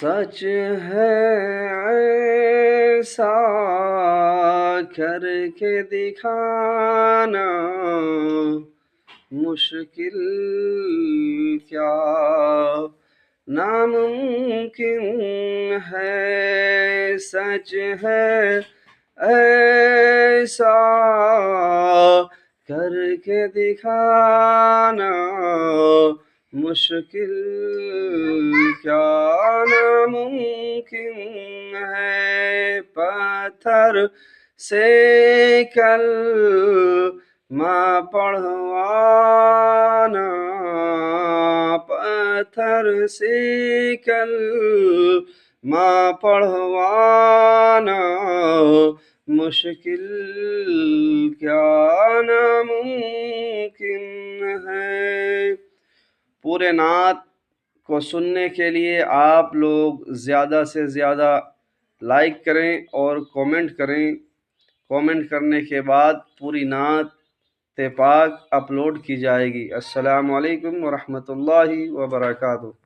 سچ ہے ایسا کر کے دکھانا مشکل کیا ناممکن ہے، سچ ہے ایسا کر کے دکھانا مشکل کیا ناممکن ہے، پتھر سے کلمہ پڑھوانا، پتھر سے کلمہ پڑھوانا مشکل کیا ناممکن ہے۔ پورے نعت کو سننے کے لیے آپ لوگ زیادہ سے زیادہ لائک کریں اور کومنٹ کریں۔ کومنٹ کرنے کے بعد پوری نعت پاک اپلوڈ کی جائے گی۔ السلام علیکم ورحمۃ اللہ وبرکاتہ۔